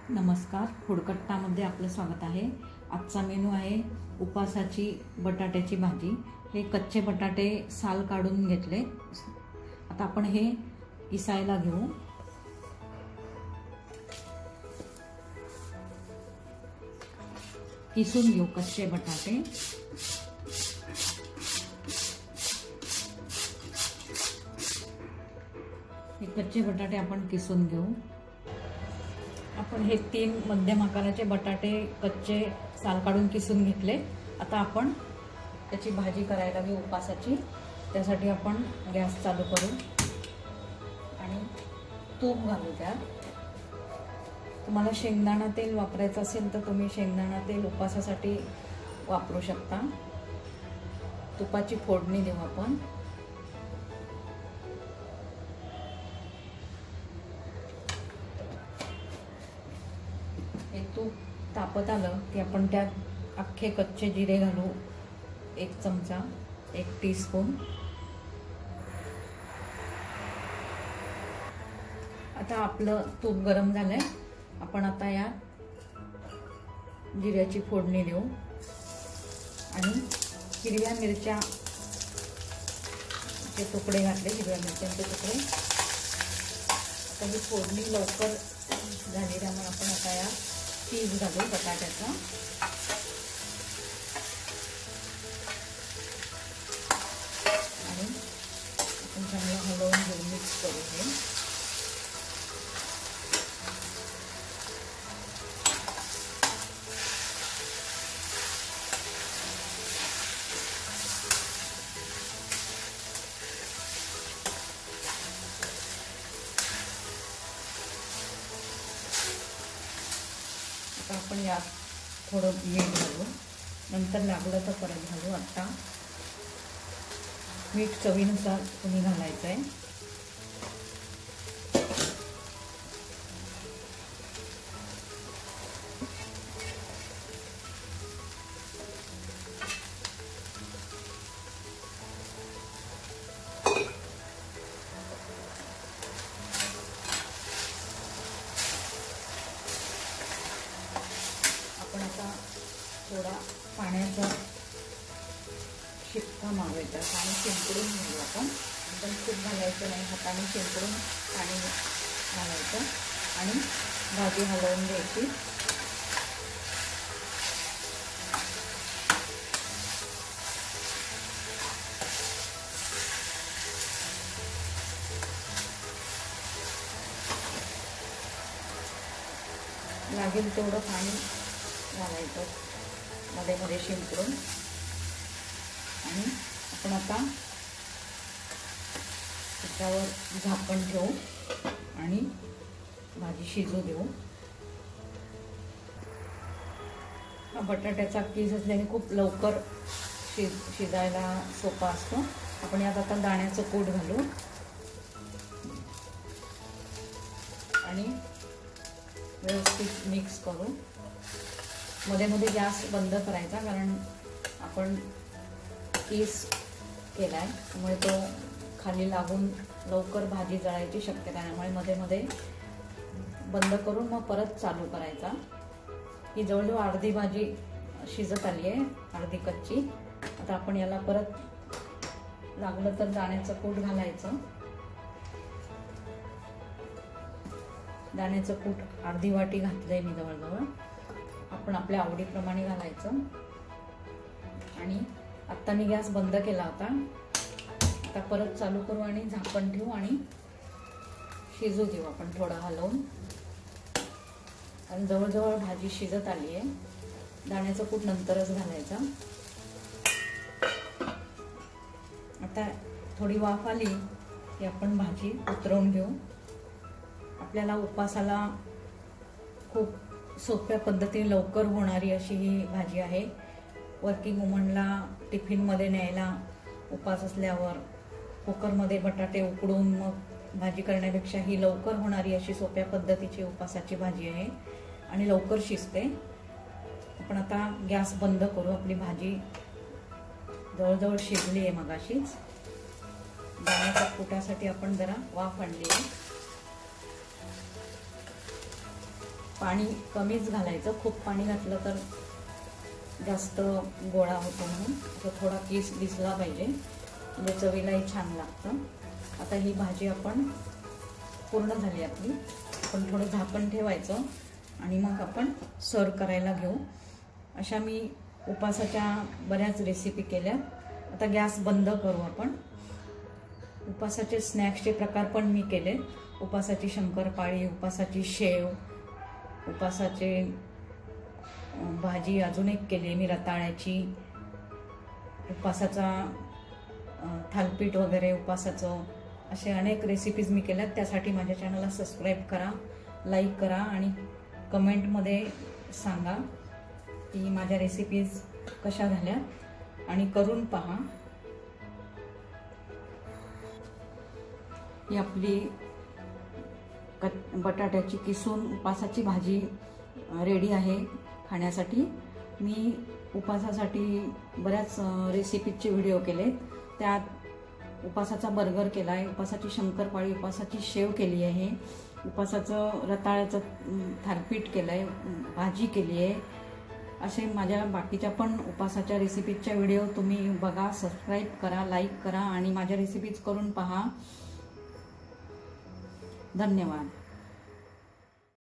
नमस्कार, फूडकट्टामध्ये आपलं स्वागत आहे। आजचा मेनू आहे उपासाची बटाट्याची भाजी। हे कच्चे बटाटे साल काढून घेतले। आता आपण हे किसायला घेऊ। किसून घेऊ कच्चे बटाटे। हे कच्चे बटाटे आपण किसून घेऊ। आपण हे 3 मध्यम आकाराचे बटाटे कच्चे साल काढून किसून घेतले। आता आपण त्याची भाजी करायला घेऊ उपासाची। त्यासाठी आपण गॅस चालू करू आणि तूप घालू त्यात। तुम्हाला शेंगदाणा तेल वापरायचं असेल तर तुम्ही शेंगदाणा तेल उपासासाठी वापरू शकता। तुपाची फोडणी देऊ आपण। हे तूप तापत आलं की आपण त्यात अख्खे कच्चे जिरे घालू। 1 चमचा, 1 टीस्पून। आता आपलं तूप गरम झालंय। आपण आता या जिऱ्याची फोडणी देऊ आणि हिरव्या मिरच्या चे तुकडे घातले। हिरव्या मिरच्यांचे तुकडे। आता ही फोडणी लवकर झाली त्यामुळे आपण आता या चीज घालू बटाट्याचा आणि आपण चांगलं हलवून घेऊ, मिक्स करू हे। आपण यात थोडं मीठ घालू, नंतर लागलं तर परत घालू। आता मीठ चवीनुसार तुम्ही घालायचं आहे। आपण आता थोडा पाण्याचा शिपका मारायचा आणि शिंपडून घेऊ आपण। एकदम खूप घालायचं नाही, हाताने शिंपडून पाणी घालायचं आणि भाजी हलवून घ्यायची। लागेल तेवढं पाणी घालायचं मध्ये मध्ये शिंपडून आणि आपण आता त्याच्यावर झाकण ठेवू आणि भाजी शिजू देऊ। हा बटाट्याचा कीस असल्याने खूप लवकर शिजायला सोपा असतो। आपण यात आता दाण्याचं कूट घालू आणि व्यवस्थित मिक्स करू। मध्ये मध्ये गॅस बंद करायचा कारण आपण कीस केलाय त्यामुळे तो खाली लागून लवकर भाजी जळायची शक्यता आहे। त्यामुळे मध्ये मध्ये बंद करून मग परत चालू करायचा। ही जवळजवळ अर्धी भाजी शिजत आली आहे, अर्धी कच्ची। आता आपण याला परत लागलं तर दाण्याचं कूट घालायचं। दाण्याचं कूट अर्धी वाटी घातलंय मी जवळजवळ। आपण आपल्या आवडीप्रमाणे घालायचं आणि आता मी गॅस बंद केला होता। आता परत चालू करू आणि झाकण ठेवू आणि शिजू देऊ आपण थोडं हलवून। आणि जवळजवळ भाजी शिजत आली आहे। दाण्याचं कूट नंतरच घालायचा। आता थोडी वाफ आली की आपण भाजी उतरवून घेऊ। आपल्याला उपासाला खूप सोप्या पद्धतीने लवकर होणारी अशी ही भाजी आहे। वर्किंग वुमनला टिफिनमध्ये न्यायला उपास असल्यावर कुकरमध्ये बटाटे उकडून मग भाजी करण्यापेक्षा ही लवकर होणारी अशी सोप्या पद्धतीची उपासाची भाजी आहे आणि लवकर शिजते। आपण आता गॅस बंद करू। आपली भाजी जवळजवळ शिजली आहे मगाशीच। दाण्याच्या कुटासाठी आपण जरा वाफ आणली आहे। पाणी कमीच घालायचं, खूप पाणी घातलं तर जास्त गोळा होतो, म्हणून तो थोडा किस दिसला पाहिजे, म्हणजे चवीलाही छान लागतं. आता ही भाजी आपण पूर्ण झाली आपली. आपण थोडं झाकण ठेवायचं आणि मग आपण सर्व करायला घेऊ. अशा मी उपासाच्या बऱ्याच रेसिपी केल्या. आता गॅस बंद करू आपण. उपासाचे स्नॅक्सचे प्रकार पण मी केले. उपासाची शंकरपाळी, उपासाची शेव, उपासाचे भाजी अजून एक केली मी रताळ्याची, उपासाचा थालपीठ वगैरे उपासाचं, असे अनेक रेसिपीज मी केल्यात. त्यासाठी माझ्या चॅनलला सबस्क्राईब करा, लाईक करा आणि कमेंटमध्ये सांगा की माझ्या रेसिपीज कशा झाल्या आणि करून पहा. ही आपली बटाट्याची किसून उपासाची भाजी रेडी आहे खाण्यासाठी. मी उपासासाठी बऱ्याच रेसिपीचे व्हिडिओ केले. त्यात उपासाचा बर्गर केला आहे, उपासाची शंकरपाळी, उपासाची शेव केली आहे, उपासाचं रताळ्याचं थालपीठ केलं आहे, भाजी केली आहे. असे माझ्या बाकीच्या पण उपासाच्या रेसिपीजच्या व्हिडिओ तुम्ही बघा, सबस्क्राईब करा, लाईक करा आणि माझ्या रेसिपीज करून पहा. धन्यवाद.